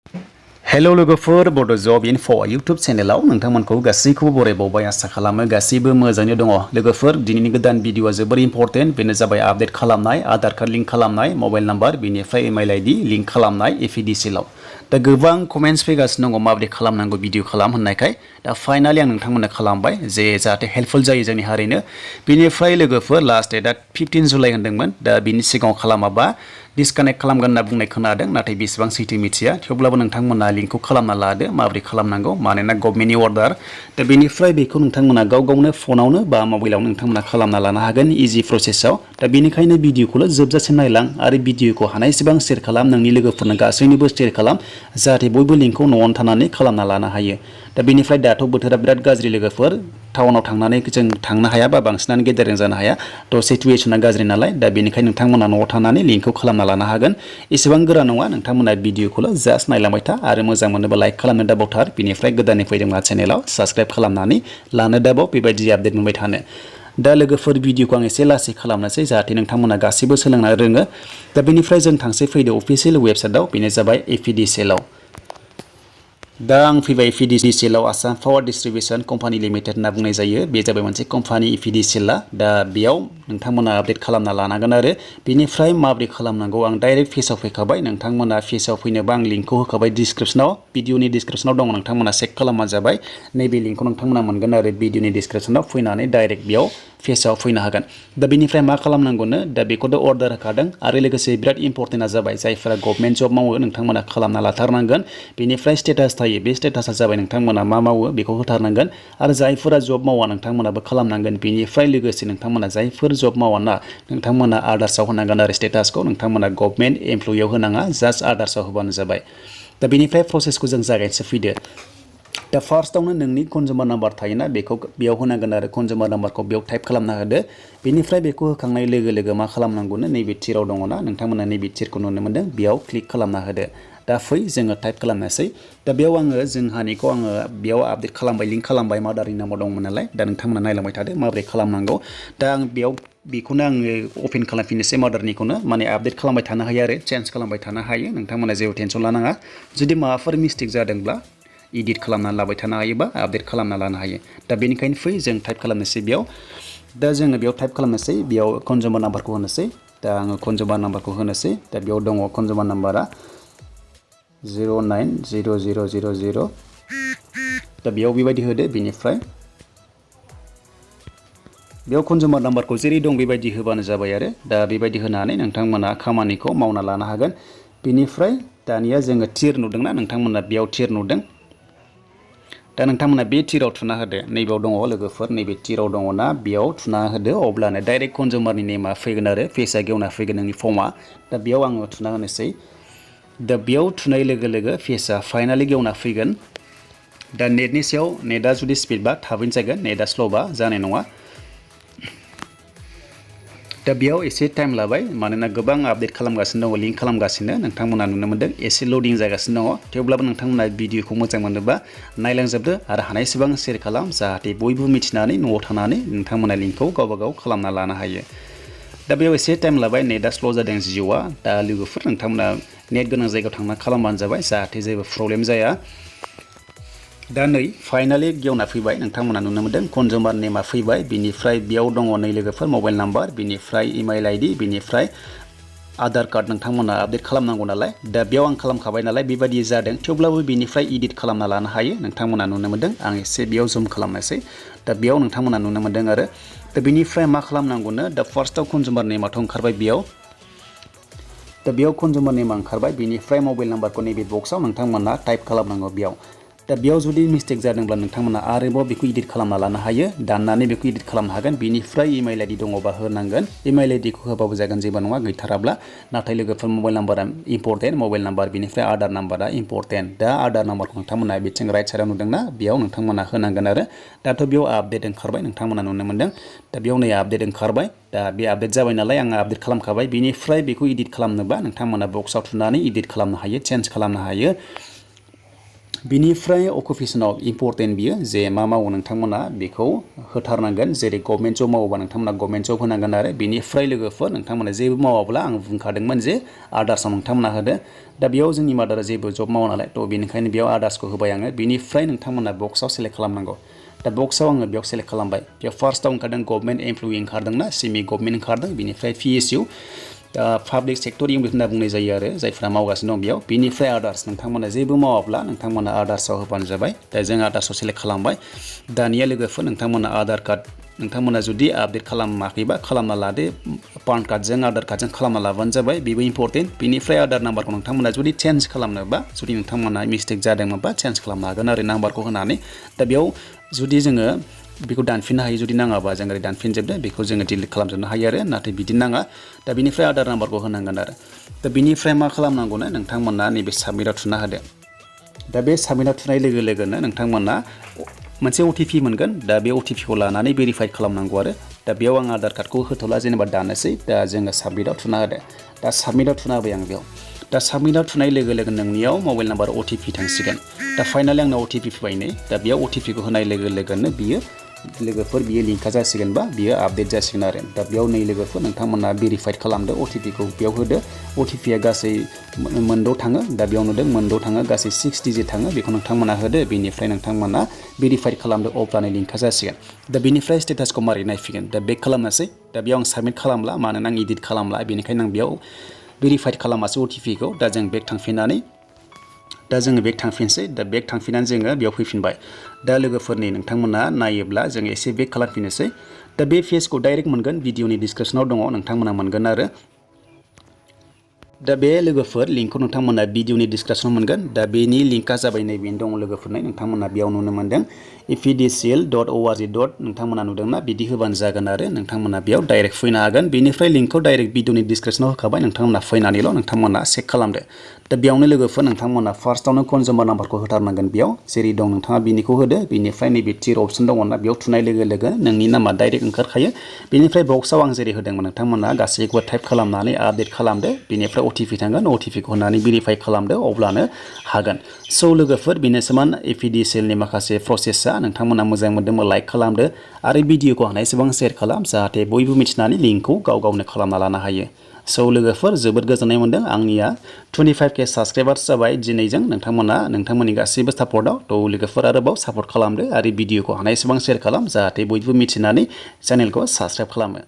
Hello लोगोफोर बड' जब info YouTube चेनेलाव नोंथांमोनखौ गासैखौबो बरायबावबाय आसा खालामो गासैबो मोजाङैनो दङ लोगोफोर दिनैनि गोदान भिडिअआ जोबोर इम्पर्टेन्ट बेनो जाबाय आपडेट खालामनाय आधार कार्ड लिंक खालामनाय मबाइल नाम्बार बेनिफ्राय इमेल आइडि लिंक खालामनाय APDCL आव दा गोबां कमेन्ट्स फैगासिनो दङ माबोरै खालामनांगौ भिडिअ खालाम होननायखाय दा फाइनालि आं नोंथांमोननो खालामबाय जे जाहाथे हेल्पफुल जायो जोंनि हारिनो बेनिफ्राय लोगोफोर लास्ट डेटआ 15 जुलाइ होनदोंमोन दा बिनि सिगाङाव खालामाबा डिसकानेक्ट खालामगोन होनना बुंनाय खोनादों नाथाय बेसेबां सैथो मिथिया थेवब्लाबो नोंथांमोना लिंकखौ खालामना लादो माबोरै खालामनांगौ मानोना गभर्नमेन्टनि अर्डार दा बेनिफ्राय बेखौ नोंथांमोना गाव गावनो फनावनो बा मबाइलावनो नोंथांमोना खालामना लानो हागोन इजि प्रसेसआव दा बेनिखायनो भिडिअखौल' जोबजासिम नायलां आरो भिडिअखौ हानायसेबां शेयार खालाम नोंनि लोगोफोरनो गासैनोबो शेयार खालाम जाहाथे बयबो लिंकखौ न'आवनो थानानै खालामना लानो हायो दा बेनिफ्राय दाथ' बोथोरा बिराद गाज्रि लोगोफोर टाउनाव थांनानै जों थांनो हाया बा बांसिनानो गेदेरजों जानो हाया थ' सिचुवेसना गाज्रि नालाय दा बेनिखायनो नोंथांमोना न'आव थानानै लिंकखौ खालामना लानो हागोन एसेबां गोरा नङा नोंथांमोना भिडिअखौल' जास्ट नायलांबाय था आरो मोजां मोनोबा लाइक खालामनो दाबावथार बेनिफ्राय गोदानै फैदोंब्ला चेनेलाव साबस्क्राइब खालामनानै लानो दाबाव बेबायदि आपडेट मोनबाय थानो दा लोगोफोर भिडिअखौ आं एसे लासै खालामनोसै जाहाथे नोंथांमोना गासैबो सोलोंनो रोङो दा बेनिफ्राय जों थांसै फैदो अफिसियेल वेबसाइटआव बेनो जाबाय APDCL आव दा आं फैबाय APDCL आव Assam power distribution company limited होनना बुंनाय जायो बे जाबाय मोनसे कम्पानि APDCL दा बेयाव नोंथांमोना आपडेट खालामना लानांगोन आरो बेनिफ्राय माबोरै खालामनांगौ आं डाइरेक्ट पेजाव फैखाबाय नोंथांमोना पेजाव फैनोबा आं लिंकखौ होखाबाय डिसक्रिपसनाव भिडिअनि डिसक्रिपसनाव दङ नोंथांमोना चेक खालामबानो जाबाय नैबे लिंकखौ नोंथांमोना मोनगोन आरो भिडिअनि डिसक्रिपसनाव फैनानै डाइरेक्ट बेयाव पेजाव फैनो हागोन दा बेनिफ्राय मा खालामनांगौनो दा बेखौथ' अर्डार होखादों आरो लोगोसे बिराद इम्पर्टेन्टआ जाबाय जायफोरा गभर्नमेन्ट जब मावो नोंथांमोना खालामना लाथारनांगोन बेनिफ्राय स्टेटास थायो बे स्टेटासा जाबाय नोंथांमोना मा मावो बेखौ होथारनांगोन आरो जायफोरा जब मावा नोंथांमोनाबो खालामनांगोन बेनिफ्राय लोगोसे नोंथांमोना जायफोर जब मावा ना नोंथांमोना आदार्सआव होनांगोन आरो स्टेटासखौ नोंथांमोना गभर्नमेन्ट एमप्लयियाव होनाङा जास्ट आदार्सआव होबानो जाबाय दा बेनिफ्राय प्रसेसखौ जों जागायनोसै फैदो दा फार्स्टआवनो नोंनि कन्जुमार नाम्बार थायोना बेखौ बेयाव होनांगोन आरो कन्जुमार नाम्बारखौ बेयाव टाइप खालामना होदो बेनिफ्राय बेखौ होखांनाय लोगो लोगो मा खालामनांगौनो नैबे थिराव दङना नोंथांमोना नैबे थिरखौ नुनो मोनदों बेयाव क्लिक खालामना होदो दा फै जोङो टाइप खालामनोसै दा बेयाव आङो जोंहानिखौ आङो बेयाव आपडेट खालामबाय लिंक खालामबाय मादारनि नाम्बार दंमोन नालाय दा नोंथांमोना नायलांबाय थादो माबोरै खालामनांगौ दा आं बेयाव बेखौनो आङो अपेन खालामफिननोसै मादारनिखौनो माने आपडेट खालामबाय थानो हायो आरो चेन्ज खालामबाय थानो हायो नोंथांमोना जेबो टेनसन लानाङा जुदि माबाफोर मिस्टेक जादोंब्ला इडिट खालामना लाबाय थानो हायोबा आपडेट खालामना लानो हायो दा बेनिखायनो फै जों टाइप खालामनोसै बेयाव दा जोङो बेयाव टाइप खालामनोसै बेयाव कन्जुमार नाम्बारखौ होनोसै दा आङो कन्जुमार नाम्बारखौ होनोसै दा बेयाव दङ कन्जुमार नाम्बारा 090000 दा बेयाव बेबायदि होदो बेनिफ्राय बेयाव कन्जुमार नाम्बारखौ जेरै दं बेबायदि होबानो जाबाय आरो दा बेबायदि होनानै नोंथांमोना खामानिखौ मावना लानो हागोन बेनिफ्राय दानिया जोङो थिर नुदोंना नोंथांमोना बेयाव थिर नुदों दा नोंथांमोना बे थिराव थुना होदो नैबेयाव दङ लोगोफोर नैबे थिराव दङना बेयाव थुना होदो अब्लानो डाइरेक्ट कन्जुमारनि नेमा फैगोन आरो पेजआ गेवना फैगोन नोंनि फर्मआ दा बेयाव आङो थुना होनोसै दा बेयाव थुनाय लोगो लोगो पेजआ फाइनालि गेवना फैगोन दा नेटनि सायाव नेटआ जुदि स्पिडबा थाबैनो जागोन नेटआ स्ल'बा जानाय नङा दा बेयाव एसे टाइम लाबाय मानोना गोबां आपडेट खालामगासिनो दङ लिंक खालामगासिनो नोंथांमोना नुनो मोनदों एसे लडिं जागासिनो दङ थेवब्लाबो नोंथांमोना भिडिअखौ मोजां मोनोबा नायलांजोबदो आरो हानायसेबां शेयार खालाम जाहाथे बयबो मिथिनानै न'आव थानानै नोंथांमोना लिंकखौ गावबा गाव खालामना लानो हायो दा बेयाव एसे टाइम लाबाय नेटआ स्ल' जादों जिअ'आ दा लोगोफोर नोंथांमोना नेट गोनां जायगायाव थांना खालामबानो जाबाय जाहाथे जेबो प्रब्लेम जाया दा नै फाइनालि गेवना फैबाय नोंथांमोना नुनो मोनदों कन्जुमार नेमा फैबाय बिनिफ्राय बेयाव दङ नै लोगोफोर मबाइल नाम्बार बिनिफ्राय इमेल आइडि बिनिफ्राय आधार कार्ड नोंथांमोना आपडेट खालामनांगौ नालाय दा बेयाव आं खालामखाबाय नालाय बेबायदि जादों थेवब्लाबो बेनिफ्राय इडिट खालामना लानो हायो नोंथांमोना नुनो मोनदों आं एसे बेयाव जुम खालामनोसै दा बेयाव नोंथांमोना नुनो मोनदों आरो दा बेनिफ्राय मा खालामनांगौनो दा फार्स्टआव कन्जुमार नेमाथ' ओंखारबाय बेयाव दा बेयाव कन्जुमार नेमा ओंखारबाय बेनिफ्राय मबाइल नाम्बारखौ नैबे बक्सआव नोंथांमोना टाइप खालामनांगौ बेयाव दा बेयाव जुदि मिस्टेक जादोंब्ला नोंथांमोना आरोबाव बेखौ इडिट खालामना लानो हायो दाननानै बेखौ इडिट खालामनो हागोन बेनिफ्राय इमेल आइडि दङबा होनांगोन इमेल आइडिखौ होबाबो जागोन जेबो नङा गैथाराब्ला नाथाय लोगोफोर मबाइल नाम्बारा इम्पर्टेन्ट मबाइल नाम्बार बेनिफ्राय आधार नाम्बारा इम्पर्टेन्ट दा आधार नाम्बारखौ नोंथांमोना बिथिं राइट साइडआव नुदोंना बेयाव नोंथांमोना होनांगोन आरो दाथ' बेयाव आपडेट ओंखारबाय नोंथांमोना नुनो मोनदों दा बेयाव नै आपडेट ओंखारबाय दा बे आपडेट जाबाय नालाय आङो आपडेट खालामखाबाय बेनिफ्राय बेखौ इडिट खालामनोबा नोंथांमोना बक्सआव थुनानै इडिट खालामनो हायो चेन्ज खालामनो हायो बिनिफ्राय अकुपेशनाव इम्पर्टेन्ट बियो जे मा मावो नोंथांमोना बेखौ होथारनांगोन जेरै गभर्नमेन्ट जब मावोबा नोंथांमोना गभर्नमेन्ट जब होनांगोन आरो बिनिफ्राय लोगोफोर नोंथांमोना जेबो मावाब्ला आं बुंखादोंमोन जे आदार्सआव नोंथांमोना होदो दा बेयाव जोंनि मादारा जेबो जब मावा नालाय थ' बेनिखायनो बेयाव आदार्सखौ होबाय आङो बिनिफ्राय नोंथांमोना बक्सआव सेलेक्ट खालामनांगौ दा बक्सआव आङो बेयाव सेलेक्ट खालामबाय बेयाव फार्स्टआव ओंखारदों गभर्नमेन्ट एमप्लयि ओंखारदोंना सेमि गभर्नमेन्ट ओंखारदों बिनिफ्राय PSU पाब्लिक सेक्टर इमप्लयि होनना बुंनाय जायो आरो जायफ्रा मावगासिनो दं बेयाव बिनिफ्राय आदार्स नोंथांमोना जेबो मावाब्ला नोंथांमोना आदार्सआव होबानो जाबाय दा जों आदार्सआव सेलेक्ट खालामबाय दानिया लोगोफोर नोंथांमोना आधार कार्ड नोंथांमोना जुदि आपडेट खालामाखैबा खालामना लादो पान कार्डजों आधार कार्डजों खालामना लाबानो जाबाय बेबो इम्पर्टेन्ट बिनिफ्राय आधार नाम्बारखौ नोंथांमोना जुदि चेन्ज खालामनोबा जुदि नोंथांमोना मिस्टेक जादोंमोनबा चेन्ज खालामनो हागोन आरो नाम्बारखौ होनानै दा बेयाव जुदि जोङो बेखौ दानफिननो हायो जुदि नाङाबा जों ओरै दानफिनजोबदो बेखौ जोङो डिलिट खालामजोबनो हायो आरो नाथाय बिदि नाङा दा बिनिफ्राय आधार नाम्बारखौ होनांगोन आरो दा बिनिफ्राय मा खालामनांगौनो नोंथांमोना नैबे साबमिटआव थुना होदो दा बे साबमिटआव थुनाय लोगो लोगोनो नोंथांमोना मोनसे OTP मोनगोन दा बे OTPखौ लानानै भेरिफाइ खालामनांगौ आरो दा बेयाव आं आधार कार्डखौ होथ'ला जेनेबा दानोसै दा जोङो साबमिटआव थुना होदो दा साबमिटआव थुना होबाय आं बेयाव दा साबमिटआव थुनाय लोगो लोगो नोंनियाव मबाइल नाम्बार OTP थांसिगोन दा फाइनालि आंनाव OTP फैबाय नै दा बेयाव OTPखौ होनाय लोगो लोगोनो बियो लोगोफोर बियो लिंकआ जासिगोनबा बियो आपडेट जासिगोन आरो दा बेयाव नै लोगोफोर नोंथांमोना भेरिफाइड खालामदो OTPखौ बेयाव होदो OTPया गासै मोनद' थाङो दा बेयाव नुदों मोनद' थाङो गासै 6 डिजिट थाङो बेखौ नोंथांमोना होदो बेनिफ्राय नोंथांमोना भेरिफाइड खालामदो अब्लानो लिंकआ जासिगोन दा बेनिफ्राय स्टेटासखौ मारै नायफिगोन दा बेक खालामनोसै दा बेयाव आं साबमिट खालामला मानोना आं एडिट खालामला बेनिखायनो आं बेयाव भेरिफाइड खालामासै OTPखौ दा जों बेक थांफिननानै दा जोङो बेक थांफिनसै दा बेक थांफिननानै जोङो बेयाव फैफिनबाय दा लोगोफोरनि नोंथांमोना नायोब्ला जोङो एसे बेक खालामफिननोसै दा बे पेजखौ डाइरेक्ट मोनगोन भिडिअनि डिसक्रिपसनाव दङ नोंथांमोना मोनगोन आरो दा बे लोगोफोर लिंकखौ नोंथांमोना भिडिअनि डिसक्रिपसनाव मोनगोन दा बेनि लिंकआ जाबाय नैबेनो दङ लोगोफोरनो नोंथांमोना बेयाव नुनो मोनदों APDCL.org. नोंथांमोना नुदोंना बिदि होबानो जागोन आरो नोंथांमोना बेयाव डाइरेक्ट फैनो हागोन बेनिफ्राय लिंकखौ डाइरेक्ट भिडिअनि डिसक्रिपसनाव होखाबाय नोंथांमोना फैनानैल' नोंथांमोना चेक खालामदो दा बेयावनो लोगोफोर नोंथांमोना फार्स्टआवनो कनजुमार नाम्बारखौ होथारनांगोन बेयाव जेरै दं नोंथाङा बिनिखौ होदो बेनिफ्राय नैबे टिर अपसन दङना बेयाव थुनाय लोगो लोगो नोंनि नामा डाइरेक्ट ओंखारखायो बेनिफ्राय बक्सआव आं जेरै होदोंमोन नोंथांमोना गासैखौबो टाइप खालामनानै आपडेट खालामदो बेनिफ्राय OTP थांगोन OTPखौ होनानै भेरिफाइ खालामदो अब्लानो हागोन स' लोगोफोर बेनोसोमोन APDCLनि माखासे प्रसेसा नोंथांमोना मोजां मोनदोंबा लाइक खालामदो आरो भिडिअखौ हानायसेबां शेयार खालाम जाहाथे बयबो मिथिनानै लिंकखौ गाव गावनो खालामना लानो हायो स' लोगोफोर जोबोद गोजोननाय मोनदों आंनिया 25K साबस्क्राइबार्स जाबाय दिनैजों नोंथांमोना नोंथांमोननि गासैबो सापर्टआव थ' लोगोफोर आरोबाव सापर्ट खालामदो आरो भिडिअखौ हानायसेबां शेयार खालाम जाहाथे बयबो मिथिनानै चेनेलखौ साबस्क्राइब खालामो